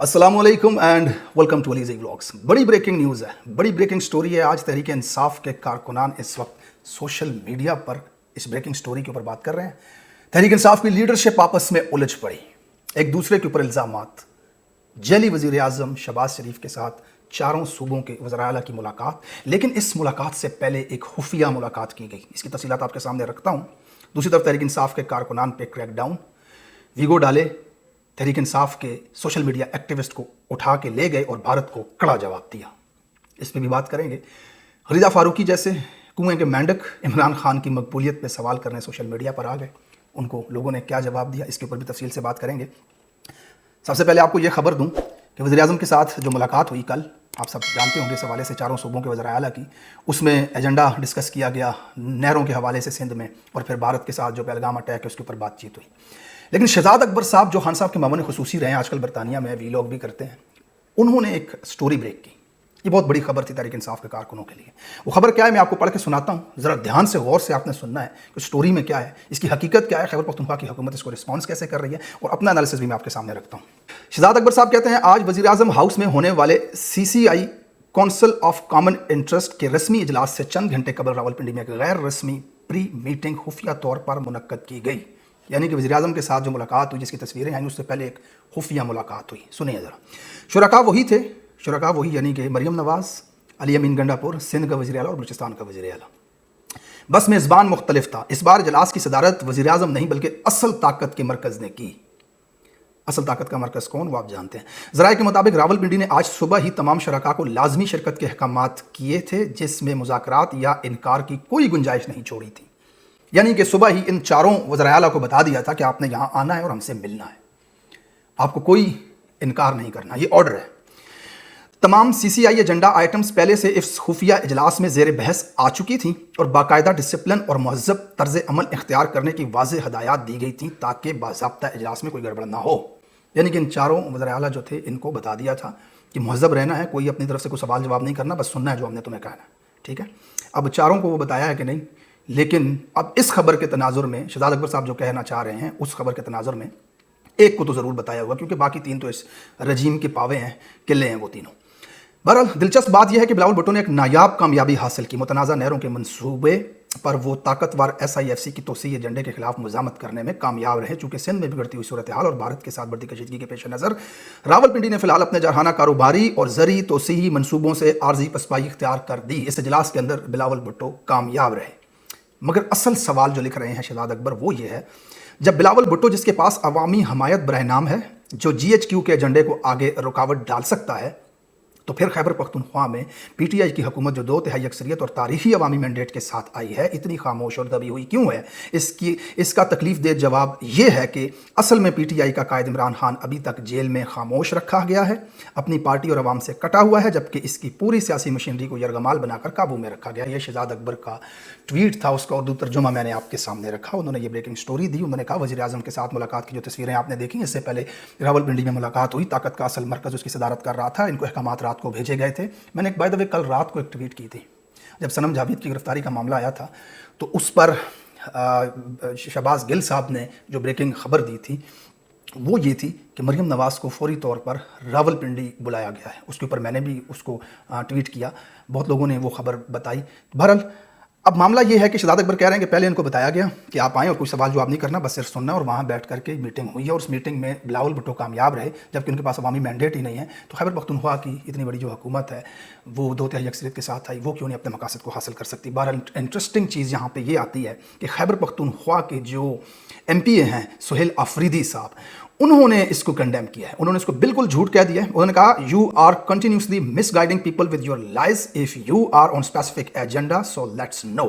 अस्सलाम वालेकुम and welcome to अलीज़ी vlogs. बड़ी ब्रेकिंग न्यूज़ है, बड़ी ब्रेकिंग स्टोरी है। आज तहरीक इंसाफ के कारकुनान इस वक्त सोशल मीडिया पर इस ब्रेकिंग स्टोरी के ऊपर बात कर रहे हैं। तहरीक इंसाफ की लीडरशिप आपस में उलझ पड़ी, एक दूसरे के ऊपर इल्ज़ामात। जेली वज़ीर आज़म शहबाज शरीफ के साथ चारों सूबों के वज़ीर आला की मुलाकात, लेकिन इस मुलाकात से पहले एक खुफिया मुलाकात की गई। इसकी तफसीलात आपके सामने रखता हूँ। दूसरी तरफ तहरीक इंसाफ के कारकुनान पे क्रैकडाउन, वीगो डाले, तहरीक इंसाफ के सोशल मीडिया एक्टिविस्ट को उठा के ले गए और भारत को कड़ा जवाब दिया। इस पर भी बात करेंगे। खलीदा फारूकी जैसे कुएं के मेंढक इमरान खान की मकबूलियत पे सवाल करने सोशल मीडिया पर आ गए, उनको लोगों ने क्या जवाब दिया, इसके ऊपर भी तफसील से बात करेंगे। सबसे पहले आपको ये खबर दूं कि वज़ीर आज़म के साथ जो मुलाकात हुई कल, आप सब जानते होंगे इस हवाले से, चारों सूबों के वज़ीर आला की, उसमें एजेंडा डिस्कस किया गया नहरों के हवाले से सिंध में, और फिर भारत के साथ जो पहलगाम अटैक है उसके ऊपर बातचीत हुई। लेकिन शहजाद अकबर साहब जो खान साहब के मामून खुसूसी रहे हैं, आजकल बरतानिया में वीलॉग भी करते हैं, उन्होंने एक स्टोरी ब्रेक की। ये बहुत बड़ी खबर थी तहरीक इंसाफ के कारकुनों के लिए। वो खबर क्या है मैं आपको पढ़ के सुनाता हूँ, ज़रा ध्यान से गौर से आपने सुनना है कि स्टोरी में क्या है, इसकी हकीकत क्या है, खैबर पख्तूनख्वा की हुकूमत इसको रिस्पॉन्स कैसे कर रही है, और अपना एनालिसिस भी मैं आपके सामने रखता हूँ। शहजाद अकबर साहब कहते हैं, आज वज़ीर आज़म हाउस में होने वाले CCI council of common interest के रस्मी इजलास से चंद घंटे कबल रावलपिंडी में एक गैर रस्मी प्री मीटिंग खुफिया तौर पर मुनक्कद की गई। यानी कि वज़ीर आज़म के साथ जो मुलाकात हुई, जिसकी तस्वीरें आई, उससे पहले एक खुफिया मुलाकात हुई। सुनिए ज़रा। शुरका वही थे, शुरका वही यानी कि मरियम नवाज़, अली अमीन गंडापुर सिंध का वज़ीर आला और बलूचिस्तान का वज़ीर आला। बस मेज़बान मुख्तलिफ था। इस बार इजलास की सदारत वज़ीर आज़म नहीं बल्कि असल ताकत के मरकज़ ने की। असल ताकत का मरकज़ कौन, वो आप जानते हैं। ज़राए के मुताबिक रावलपिंडी ने आज सुबह ही तमाम शरका को लाजमी शिरकत के अहकामात किए थे, जिसमें मुज़ाकरात या इनकार की कोई गुंजाइश नहीं छोड़ी थी। यानी कि सुबह ही इन चारों वज़ीर आला को बता दिया था कि आपने यहाँ आना है और हमसे मिलना है, आपको कोई इनकार नहीं करना, ये ऑर्डर है। तमाम CCI एजेंडा आइटम्स पहले से इस खुफिया इजलास में ज़ेर बहस आ चुकी थी और बाकायदा डिसिप्लिन और महज़ब तर्ज अमल इख्तियार करने की वाज़ेह हदायत दी गई थी ताकि बाज़ाब्ता इजलास में कोई गड़बड़ ना हो। यानी कि इन चारों वज़ीर आला जो थे, इनको बता दिया था कि महज़ब रहना है, कोई अपनी तरफ से कोई सवाल जवाब नहीं करना, बस सुनना है जो हमने तुम्हें कहना है, ठीक है। अब चारों को वो बताया है कि नहीं, लेकिन अब इस खबर के तनाजुर में शहजाद अकबर साहब जो कहना चाह रहे हैं, उस खबर के तनाजुर में एक को तो ज़रूर बताया होगा, क्योंकि बाकी तीन तो इस रजीम के पावे हैं, किले हैं वो तीनों। बहरहाल दिलचस्प बात यह है कि बिलावल भुट्टो ने एक नायाब कामयाबी हासिल की। मुतनाज़ा नहरों के मंसूबे पर वो ताकतवर SIFC की तोसी एजेंडे के खिलाफ मुजामत करने में कामयाब रहे। चूँकि सिंध में बिगड़ती हुई सूरत हाल और भारत के साथ बढ़ती कशीदगी के पेश नज़र रावलपिंडी ने फिलहाल अपने जरहाना कारोबारी और ज़री तोसी मनसूबों से आर्जी पसपाई इख्तियार कर दी। इस इजलास के अंदर बिलावल भुट्टो कामयाब रहे। मगर असल सवाल जो लिख रहे हैं शहजाद अकबर, वो ये है, जब बिलावल भुट्टो जिसके पास अवामी हमायत बरह नाम है, जो GHQ के एजेंडे को आगे रुकावट डाल सकता है, तो फिर खैबर पख्तूनख्वा में PTI की हुकूमत जो 2/3 अक्सरियत और तारीखी अवामी मैंडेट के साथ आई है, इतनी खामोश और दबी हुई क्यों है? इसका तकलीफ दे जवाब ये है कि असल में PTI का कायद इमरान खान अभी तक जेल में खामोश रखा गया है, अपनी पार्टी और अवाम से कटा हुआ है, जबकि इसकी पूरी सियासी मशीनरी को यरगमाल बनाकर काबू में रखा गया। ये शहजाद अकबर का ट्वीट था, उसका उर्दू तर्जुमा मैंने आपके सामने रखा। उन्होंने ये ब्रेकिंग स्टोरी दी। उन्होंने कहा वज़ीर आज़म के साथ मुलाकात की जो तस्वीरें आपने देखी, इससे पहले रावलपिंडी में मुलाकात हुई, ताकत का असल मरकज़ उसकी सदारत कर रहा था, इनको अहकामात रात को भेजे गए थे। मैंने बाय द वे कल रात को एक ट्वीट की थी, जब सनम जावेद की गिरफ्तारी का मामला आया था, तो उस पर शहबाज गिल साहब ने जो ब्रेकिंग खबर दी थी वो ये थी कि मरियम नवाज़ को फौरी तौर पर रावलपिंडी बुलाया गया है। उसके ऊपर मैंने भी उसको ट्वीट किया, बहुत लोगों ने वो खबर बताई। बहरहाल अब मामला ये है कि शहजाद अकबर कह रहे हैं कि पहले इनको बताया गया कि आप आएँ और कोई सवाल जवाब नहीं करना, बस सिर्फ सुनना, और वहाँ बैठ करके मीटिंग हुई है और उस मीटिंग में बिलावल भुट्टो कामयाब रहे, जबकि उनके पास अवामी मैंडेट ही नहीं है। तो खैबर पख्तूनख्वा की इतनी बड़ी जो हुकूमत है वो 2/3 अक्सरियत के साथ आई, वो क्यों नहीं अपने मकासद को हासिल कर सकती? बहरहाल इंटरेस्टिंग चीज़ यहाँ पर ये आती है कि खैबर पख्तूनख्वा के जो MPA हैं सुहेल आफरीदी साहब, उन्होंने इसको कंडेम किया है। उन्होंने इसको बिल्कुल झूठ कह दिया है। उन्होंने कहा you are continuously misguiding people with your lies. If you are on specific agenda so let's know,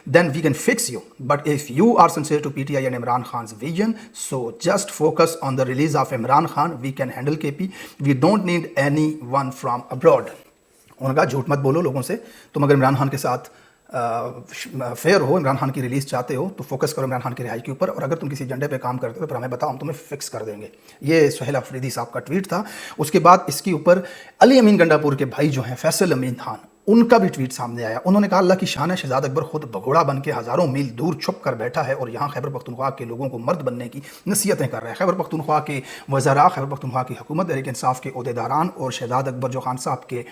then we can fix you, but if you are sincere to PTI and Imran Khan's vision so just focus on the release of Imran Khan, we can handle KP, we don't need any one from abroad. उन्होंने कहा झूठ मत बोलो लोगों से, तुम अगर इमरान खान के साथ फेयर हो, इमरान खान की रिलीज़ चाहते हो तो फोकस करो इमरान खान की रिहाई के ऊपर, और अगर तुम किसी एजेंडे पे काम करते हो तो फिर हमें बताओ, हम तुम्हें फिक्स कर देंगे। ये सुहेल आफरीदी साहब का ट्वीट था। उसके बाद इसके ऊपर अली अमीन गंडापुर के भाई जो हैं फैसल अमीन खान, उनका भी ट्वीट सामने आया। उन्होंने कहा अल्लाह की शान है, शहजाद अकबर खुद भगोड़ा बन के हज़ारों मील दूर छुप कर बैठा है और यहाँ खैबर पख्तूनख्वा के लोगों को मर्द बनने की नसीहतें कर रहा है। खैबर पख्तूनख्वा के वज़रा, खैबर पख्तूनख्वा की हुकूमत, तहरीक इंसाफ के अहदेदारान और शहजाद अकबर जो खान साहब के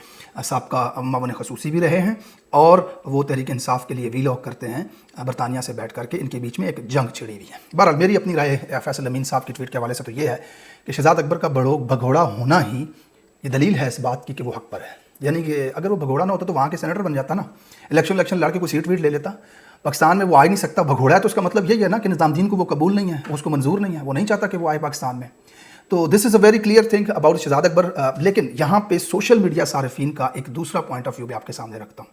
साबका मावन खसूसी भी रहे हैं और वो तहरीक इंसाफ के लिए वीलॉग करते हैं बरतानिया से बैठ करके, इनके बीच में एक जंग छिड़ी हुई है। बहरहाल मेरी अपनी राय फैसल अमीन साहब की ट्वीट के हवाले से तो ये है कि शहजाद अकबर का भगोड़ा होना ही ये दलील है इस बात की कि वो हक पर है। यानी कि अगर वो भगोड़ा ना होता तो वहाँ के सेनेटर बन जाता ना, इलेक्शन लड़ के कोई सीट वीट ले लेता। पाकिस्तान में वो आ ही नहीं सकता, भगोड़ा है तो उसका मतलब यही है ना कि निज़ामुद्दीन को वो कबूल नहीं है, उसको मंजूर नहीं है, वो नहीं चाहता कि वो आए पाकिस्तान में। तो this is a very clear thing about Shahzad Akbar. लेकिन यहाँ पे सोशल मीडिया सारिफीन का एक दूसरा पॉइंट ऑफ व्यू भी आपके सामने रखता हूँ।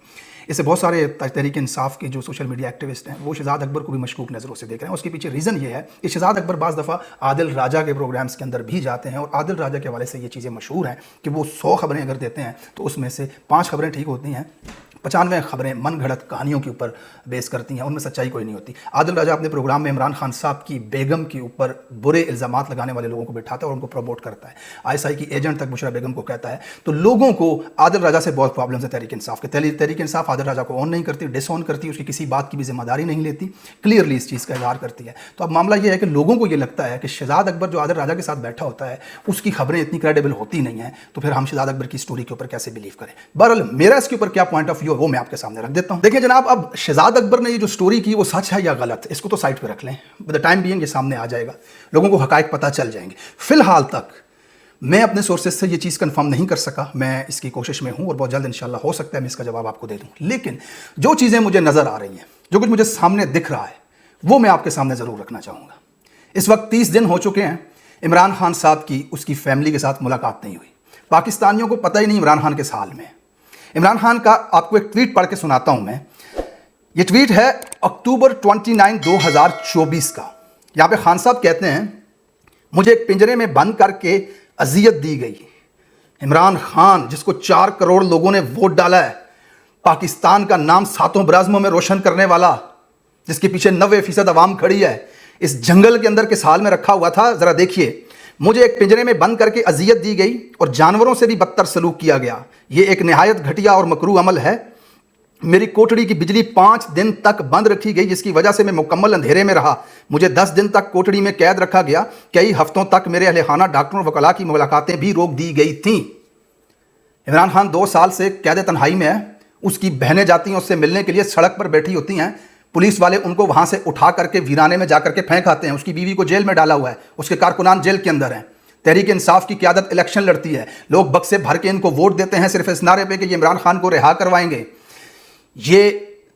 इससे बहुत सारे तहरीक इंसाफ के जो सोशल मीडिया एक्टिविस्ट हैं वो शहजाद अकबर को भी मशकूक नज़रों से देख रहे हैं। उसके पीछे रीज़न ये है कि शहजाद अकबर बाज़ दफ़ा आदिल राजा के प्रोग्राम्स के अंदर भी जाते हैं और आदिल राजा के हवाले से ये चीज़ें मशहूर हैं कि वो 100 खबरें अगर देते हैं तो उसमें से 5 खबरें ठीक होती हैं, 95 खबरें मन घड़त कहानियों के ऊपर बेस करती हैं, उनमें सच्चाई कोई नहीं होती। आदिल राजा अपने प्रोग्राम में इमरान खान साहब की बेगम के ऊपर बुरे इल्ज़ामात लगाने वाले लोगों को बिठाता है और उनको प्रमोट करता है। ISI की एजेंट तक बुशरा बेगम को कहता है। तो लोगों को आदिल राजा से बहुत प्रॉब्लम्स है तहरीक इंसाफ के। तहरीक इंसाफ आदिल राजा को ऑन नहीं करती, डिसऑन करती, उसकी किसी बात की भी जिम्मेदारी नहीं लेती, क्लियरली इस चीज़ का इजहार करती है। तो अब मामला यह है कि लोगों को ये लगता है कि शहजाद अकबर जो आदिल राजा के साथ बैठा होता है उसकी खबरें इतनी क्रेडिबल होती नहीं हैं, तो फिर हम शहजाद अकबर की स्टोरी के ऊपर कैसे बिलीव करें। बहरहाल मेरा इसके ऊपर क्या पॉइंट ऑफ व्यू है वो मैं आपके सामने रख देता हूं। देखिए जनाब, अब शहजाद अकबर ने ये जो स्टोरी की वो सच है या गलत, इसको तो साइड पे रख लें, विद द टाइम बीइंग ये सामने आ जाएगा, लोगों को हकायक पता चल जाएंगे। फिलहाल तक मैं अपने सोर्सेज से ये चीज़ कंफर्म नहीं कर सका, मैं इसकी कोशिश में हूं और बहुत जल्द इंशाल्लाह हो सकता है मैं इसका जवाब आपको दे दूं। लेकिन जो चीज़ें मुझे नज़र आ रही हैं, जो कुछ मुझे सामने दिख रहा है, वो मैं आपके सामने ज़रूर रखना चाहूँगा। इस वक्त 30 दिन हो चुके हैं इमरान खान साहब की उसकी फैमिली के साथ मुलाकात नहीं हुई। पाकिस्तानियों को पता ही नहीं इमरान खान किस हाल में। इमरान खान का आपको एक ट्वीट पढ़ के सुनाता हूं मैं। ये ट्वीट है अक्टूबर 29, 2024 का। यहाँ पे खान साहब कहते हैं, मुझे एक पिंजरे में बंद करके अजियत दी गई। इमरान खान जिसको 4 करोड़ लोगों ने वोट डाला है, पाकिस्तान का नाम 7 बराज़मों में रोशन करने वाला, जिसके पीछे 90% अवाम खड़ी है, इस जंगल के अंदर किस हाल में रखा हुआ था जरा देखिए। मुझे एक पिंजरे में बंद करके अजियत दी गई और जानवरों से भी बदतर सलूक किया गया। ये एक निहायत घटिया और मकरूह अमल है। मेरी कोठड़ी की बिजली 5 दिन तक बंद रखी गई, जिसकी वजह से मैं मुकम्मल अंधेरे में रहा। मुझे 10 दिन तक कोठड़ी में कैद रखा गया। कई हफ्तों तक मेरे अहले खाना, डॉक्टरों, वकला की मुलाकातें भी रोक दी गई थीं। इमरान खान 2 साल से कैद तन्हाई में है। उसकी बहनें जाती हैं उससे मिलने के लिए, सड़क पर बैठी होती हैं। पुलिस वाले उनको वहां से उठा करके वीराने में जाकर के फेंक आते हैं। उसकी बीवी को जेल में डाला हुआ है, उसके कारकुनान जेल के अंदर हैं। तहरीक इंसाफ की क़यादत इलेक्शन लड़ती है, लोग बक्से भर के इनको वोट देते हैं सिर्फ इस नारे पे कि ये इमरान खान को रिहा करवाएंगे। ये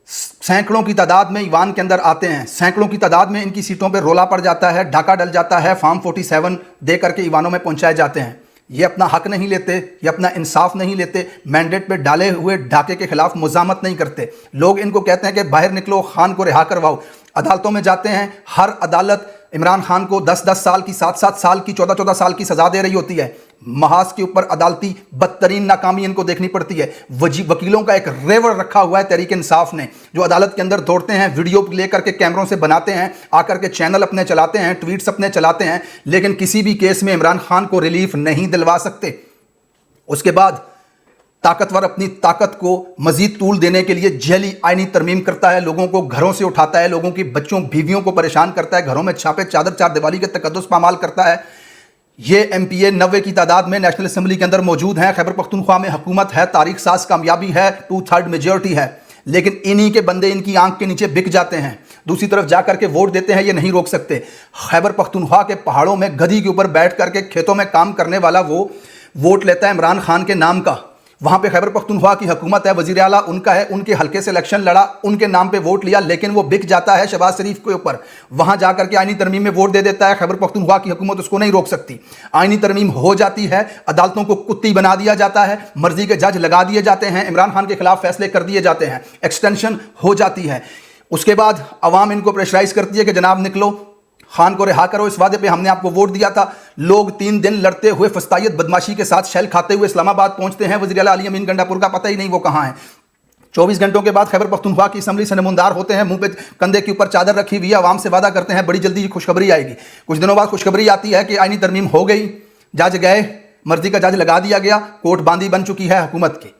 सैकड़ों की तादाद में ईवान के अंदर आते हैं, सैकड़ों की तादाद में इनकी सीटों पर रोला पड़ जाता है, डाका डल जाता है, फॉर्म 47 दे करके ईवानों में पहुंचाए जाते हैं। ये अपना हक नहीं लेते, ये अपना इंसाफ नहीं लेते, मैंडेट पे डाले हुए डाके के खिलाफ मुजामत नहीं करते। लोग इनको कहते हैं कि बाहर निकलो, खान को रिहा करवाओ। अदालतों में जाते हैं, हर अदालत इमरान खान को 10-10 साल की, 7-7 साल की, 14-14 साल की सजा दे रही होती है। महाज के ऊपर अदालती बदतरीन नाकामी इनको देखनी पड़ती है। वकीलों का एक रेवर रखा हुआ है तहरीक इंसाफ ने, जो अदालत के अंदर दौड़ते हैं, वीडियो लेकर के कैमरों से बनाते हैं, आकर के चैनल अपने चलाते हैं, ट्वीट्स अपने चलाते हैं, लेकिन किसी भी केस में इमरान खान को रिलीफ नहीं दिलवा सकते। उसके बाद ताकतवर अपनी ताकत को मजीद तूल देने के लिए जैली आईनी तरमीम करता है, लोगों को घरों से उठाता है, लोगों की बच्चों बीवियों को परेशान करता है, घरों में छापे चादर चार दिवाली के तकद्दुस पामाल करता है। ये MPA 90 की तादाद में नेशनल असेंबली के अंदर मौजूद हैं। खैबर पख्तूनख्वा में हुकूमत है, तारीख साज कामयाबी है, 2/3 मेजॉरिटी है, लेकिन इन्हीं के बंदे इनकी आंख के नीचे बिक जाते हैं, दूसरी तरफ जाकर के वोट देते हैं। ये नहीं रोक सकते। खैबर पख्तूनख्वा के पहाड़ों में गधी के ऊपर बैठ करके खेतों में काम करने वाला वो वोट लेता है इमरान खान के नाम का। वहाँ पे खैबर पख्तूनख्वा की हुकूमत है, वज़ीर आला उनका है, उनके हल्के से इलेक्शन लड़ा, उनके नाम पे वोट लिया, लेकिन वो बिक जाता है शहबाज शरीफ के ऊपर। वहाँ जाकर के आईनी तरमीम में वोट दे देता है। खैबर पख्तूनख्वा की हुकूमत उसको नहीं रोक सकती। आईनी तरमीम हो जाती है, अदालतों को कुत्ती बना दिया जाता है, मर्जी के जज लगा दिए जाते हैं, इमरान खान के खिलाफ फैसले कर दिए जाते हैं, एक्सटेंशन हो जाती है। उसके बाद अवाम इनको प्रेशराइज करती है कि जनाब निकलो, खान को रिहा करो, इस वादे पे हमने आपको वोट दिया था। लोग 3 दिन लड़ते हुए फस्तायत बदमाशी के साथ शेल खाते हुए इस्लामाबाद पहुंचते हैं। वज़ीर आला अली अमीन गंडापुर का पता ही नहीं वो कहाँ है। 24 घंटों के बाद खैबर पख्तूनख्वा की असम्बली से नमूनदार होते हैं, मुंह पे कंधे के ऊपर चादर रखी हुई है, आवाम से वादा करते हैं बड़ी जल्दी खुशखबरी आएगी। कुछ दिनों बाद खुशखबरी आती है कि आईनी तरमीम हो गई, जज गए, मर्जी का जज लगा दिया गया, कोर्ट बांदी बन चुकी है हुकूमत की।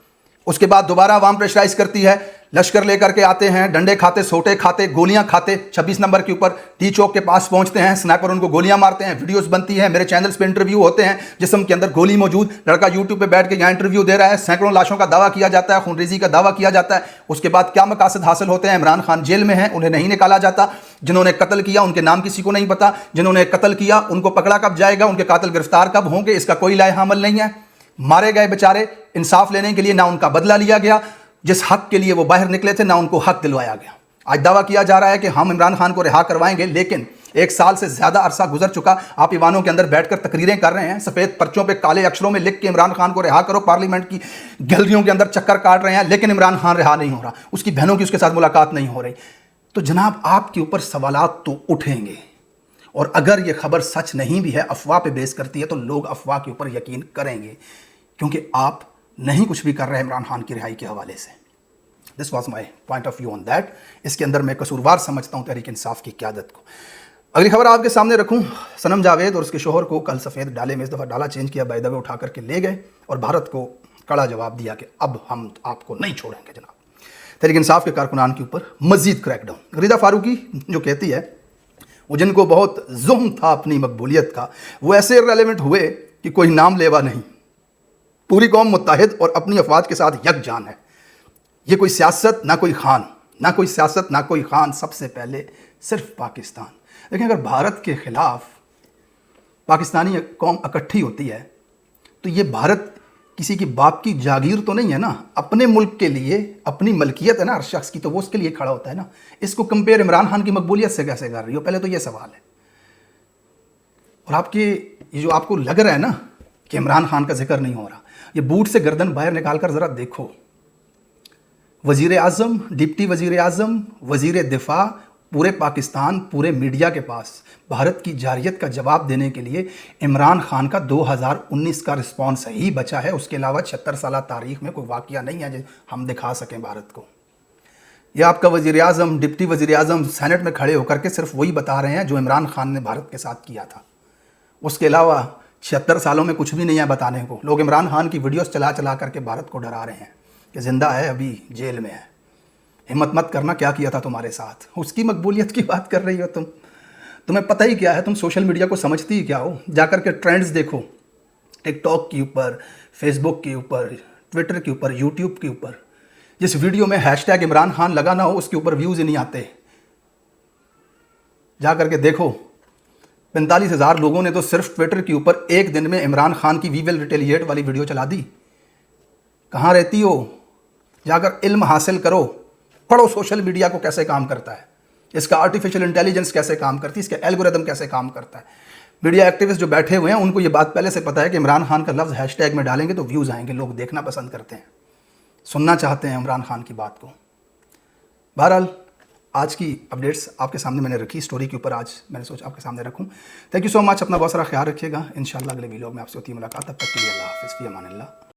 उसके बाद दोबारा आवाम प्रेशराइज करती है, लश्कर लेकर के आते हैं, डंडे खाते, सोटे खाते, गोलियां खाते, 26 नंबर के ऊपर टी चौक के पास पहुंचते हैं, स्नाइपर उनको गोलियां मारते हैं, वीडियोस बनती हैं, मेरे चैनल्स पे इंटरव्यू होते हैं जिस्म के अंदर गोली मौजूद, लड़का यूट्यूब पे बैठ के यहाँ इंटरव्यू दे रहा है, सैकड़ों लाशों का दावा किया जाता है, खूनरेजी का दावा किया जाता है। उसके बाद क्या मकासद हासिल होते हैं? इमरान खान जेल में हैं, उन्हें नहीं निकाला जाता, जिन्होंने कत्ल किया उनके नाम किसी को नहीं पता, जिन्होंने कत्ल किया उनको पकड़ा कब जाएगा, उनके कातिल गिरफ्तार कब होंगे, इसका कोई लाया अमल नहीं है। मारे गए बेचारे, इंसाफ लेने के लिए ना उनका बदला लिया गया, जिस हक के लिए वो बाहर निकले थे ना उनको हक दिलवाया गया। आज दावा किया जा रहा है कि हम इमरान खान को रिहा करवाएंगे, लेकिन 1 साल से ज्यादा अरसा गुजर चुका, आप ईवानों के अंदर बैठकर तकरीरें कर रहे हैं, सफेद पर्चों पे काले अक्षरों में लिख के इमरान खान को रिहा करो, पार्लियामेंट की गैलरियों के अंदर चक्कर काट रहे हैं, लेकिन इमरान खान रिहा नहीं हो रहा, उसकी बहनों की उसके साथ मुलाकात नहीं हो रही। तो जनाब आपके ऊपर सवालात तो उठेंगे, और अगर ये खबर सच नहीं भी है, अफवाह पे बेस करती है, तो लोग अफवाह के ऊपर यकीन करेंगे, क्योंकि आप नहीं कुछ भी कर रहे हैं इमरान खान की रिहाई के हवाले से। This was my point of view on that. इसके अंदर मैं कसूरवार समझता हूँ तहरीक इंसाफ की क़यादत को। अगली खबर आपके सामने रखूँ, सनम जावेद और उसके शोहर को कल सफ़ेद डाले में इस दफ़ा डाला चेंज किया, बाय द वे उठा करके ले गए और भारत को कड़ा जवाब दिया कि अब हम आपको नहीं छोड़ेंगे। जनाब तहरीक इंसाफ के कारकुनान के ऊपर मजीद क्रैकडाउन। गरीदा फारूकी जो कहती है वो जिनको बहुत ज़ुम्म था अपनी मकबूलियत का, वो ऐसे इर्रेलेवेंट हुए कि कोई नाम लेवा नहीं, पूरी कौम मुत्तहिद और अपनी अफवाज के साथ यकजान है। ये कोई सियासत ना कोई खान, ना कोई सियासत ना कोई खान, सबसे पहले सिर्फ पाकिस्तान। लेकिन अगर भारत के ख़िलाफ़ पाकिस्तानी कौम इकट्ठी होती है तो ये भारत किसी की बाप की जागीर तो नहीं है ना, अपने मुल्क के लिए अपनी मलकियत है ना हर शख्स की, तो वो उसके लिए खड़ा होता है ना। इसको कंपेयर इमरान खान की मकबूलियत से कैसे कर रही हो? पहले तो ये सवाल है। और आपके ये जो आपको लग रहा है ना कि इमरान खान का जिक्र नहीं हो रहा, ये बूट से गर्दन बाहर निकाल कर ज़रा देखो। वज़ीर आज़म, डिप्टी वज़ीर आज़म, वज़ीर दिफा, पूरे पाकिस्तान, पूरे मीडिया के पास भारत की जारियत का जवाब देने के लिए इमरान खान का 2019 का रिस्पॉन्स ही बचा है। उसके अलावा 76 साल तारीख़ में कोई वाक़या नहीं है जो हम दिखा सकें भारत को। यह आपका वज़ीर आज़म, डिप्टी वज़ीर आज़म सेनेट में खड़े होकर के सिर्फ वही बता रहे हैं जो इमरान खान ने भारत के साथ किया था। उसके अलावा 76 सालों में कुछ भी नहीं है बताने को। लोग इमरान खान की वीडियोस चला चला करके भारत को डरा रहे हैं कि ज़िंदा है, अभी जेल में है, हिम्मत मत करना, क्या किया था तुम्हारे साथ। उसकी मकबूलियत की बात कर रही हो तुम, तुम्हें पता ही क्या है, तुम सोशल मीडिया को समझती ही क्या हो। जाकर के ट्रेंड्स देखो, टिकटॉक के ऊपर, फेसबुक के ऊपर, ट्विटर के ऊपर, यूट्यूब के ऊपर, जिस वीडियो में हैशटैग इमरान खान लगा ना हो उसके ऊपर व्यूज़ ही नहीं आते। जा करके देखो, 45,000 लोगों ने तो सिर्फ ट्विटर के ऊपर एक दिन में इमरान खान की वी विल रिटेलिएट वाली वीडियो चला दी। कहाँ रहती हो? जाकर इल्म हासिल करो, पढ़ो सोशल मीडिया को कैसे काम करता है, इसका आर्टिफिशियल इंटेलिजेंस कैसे काम करती है, इसका एल्गोरिदम कैसे काम करता है। मीडिया एक्टिविस्ट जो बैठे हुए हैं उनको ये बात पहले से पता है कि इमरान खान का लफ्ज़ हैशटैग में डालेंगे तो व्यूज़ आएंगे, लोग देखना पसंद करते हैं, सुनना चाहते हैं इमरान खान की बात को। बहरहाल आज की अपडेट्स आपके सामने मैंने रखी, स्टोरी के ऊपर आज मैंने सोचा आपके सामने रखूं। थैंक यू सो मच, अपना बहुत सारा ख्याल रखिएगा। इंशाल्लाह अगले वीडियो में आपसे होती है मुलाकात, तब तक के लिए अल्लाह हाफ़िज़, फ़ी अमान अल्लाह।